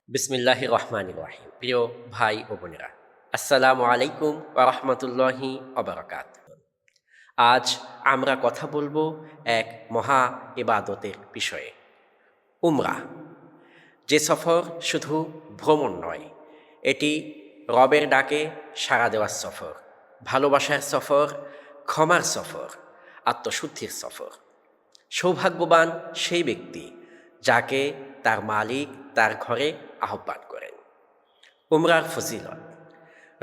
বিসমিল্লাহির রহমানির রহিম। প্রিয় ভাই ও বোনেরা, আসসালামু আলাইকুম ওয়া রাহমাতুল্লাহি ওয়া বারাকাতুহু। আজ আমরা কথা বলবো এক মহা ইবাদতের বিষয়ে, উমরা। যে সফর শুধু ভ্রমণ নয়, এটি রবের ডাকে সাড়া দেওয়ার সফর, ভালোবাসার সফর, ক্ষমার সফর, আত্মশুদ্ধির সফর। সৌভাগ্যবান সেই ব্যক্তি যাকে তার মালিক তার ঘরে আহ্বান করেন। উমরার ফজিলত।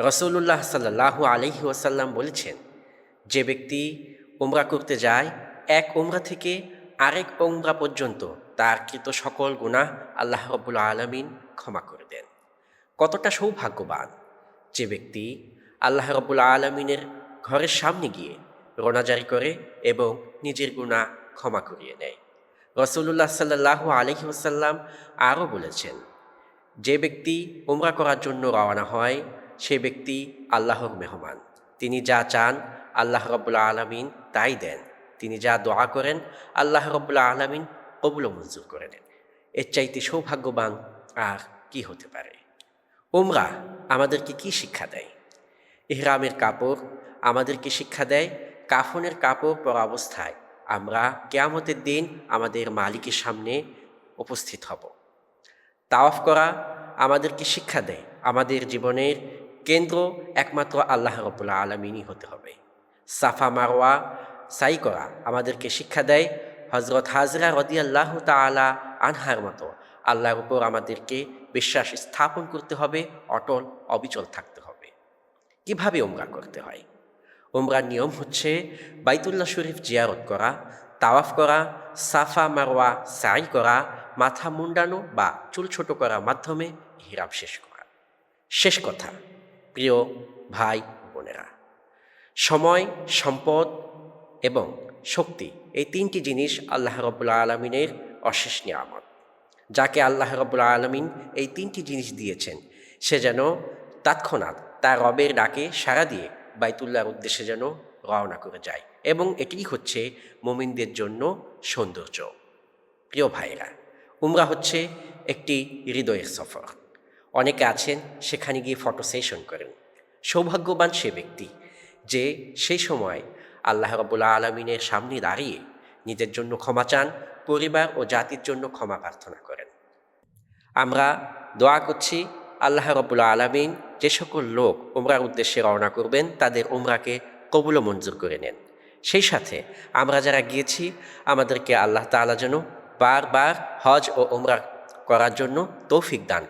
রসুল্লাহ সাল্লাল্লাহু আলাইহি ওয়াসাল্লাম বলেছেন, যে ব্যক্তি উমরা করতে যায়, এক উমরা থেকে আরেক উমরা পর্যন্ত তার কৃত সকল গুনাহ আল্লাহ রাব্বুল আলামিন ক্ষমা করে দেন। কতটা সৌভাগ্যবান যে ব্যক্তি আল্লাহ রাব্বুল আলামিনের ঘরের সামনে গিয়ে রোনাজারি করে এবং নিজের গুনাহ ক্ষমা করিয়ে নেয়। রসুল্লাহ সাল্লাল্লাহু আলাইহি ওয়াসাল্লাম আরও বলেছেন, যে ব্যক্তি উমরা করার জন্য রওনা হয় সে ব্যক্তি আল্লাহর মেহমান। তিনি যা চান আল্লাহ রাব্বুল আলামিন তাই দেন। তিনি যা দোয়া করেন আল্লাহ রাব্বুল আলামিন কবুল ও মঞ্জুর করে নেন। এর চাইতে সৌভাগ্যবান আর কি হতে পারে? উমরা আমাদেরকে কি শিক্ষা দেয়? ইহরামের কাপড় আমাদেরকে শিক্ষা দেয় কাফনের কাপড় পরা অবস্থায় আমরা কিয়ামতের দিন আমাদের মালিকের সামনে উপস্থিত হব। তাওয়াফ করা আমাদেরকে শিক্ষা দেয় আমাদের জীবনের কেন্দ্র একমাত্র আল্লাহ রাব্বুল আলামিনই হতে হবে। সাফা মারওয়া সাই করা আমাদেরকে শিক্ষা দেয় হযরত হাজরা রাদিয়াল্লাহু তাআলা আনহার মতো আল্লাহর উপর আমাদেরকে বিশ্বাস স্থাপন করতে হবে, অটল অবিচল থাকতে হবে। কিভাবে উমরা করতে হয়? উমরার নিয়ম হচ্ছে বাইতুল্লাহ শরীফ জিয়ারত করা, তাওয়াফ করা, সাফা মারওয়া সাই করা, মাথা মুন্ডানো বা চুল ছোট করার মাধ্যমে ইহরাম শেষ করা। শেষ কথা, প্রিয় ভাই বোনেরা, সময়, সম্পদ এবং শক্তি, এই তিনটি জিনিস আল্লাহ রাব্বুল আলামিনের অশেষ নিয়ামত। যাকে আল্লাহ রাব্বুল আলামিন এই তিনটি জিনিস দিয়েছেন, সে যেন তৎক্ষণাৎ তার রবের ডাকে সাড়া দিয়ে বাইতুল্লাহর উদ্দেশ্যে যেন রওনা করে যায়, এবং এটিই হচ্ছে মুমিনদের জন্য সৌন্দর্য। প্রিয় ভাইরা, উমরা হচ্ছে একটি হৃদয়ের সফর। অনেকে আছেন সেখানে গিয়ে ফটো সেশন করেন। সৌভাগ্যবান সে ব্যক্তি যে সেই সময় আল্লাহ রাব্বুল আলামিনের সামনে দাঁড়িয়ে নিজের জন্য ক্ষমা চান, পরিবার ও জাতির জন্য ক্ষমা প্রার্থনা করেন। আমরা দোয়া করছি আল্লাহ রাব্বুল আলামিন যে সকল লোক উমরার উদ্দেশ্যে রওনা করবেন তাদের উমরাকে কবুল ও মঞ্জুর করে নেন। সেই সাথে আমরা যারা গিয়েছি আমাদেরকে আল্লাহ তাআলা যেন বারবার হজ ও উমরা করার জন্য তৌফিক দান করেন।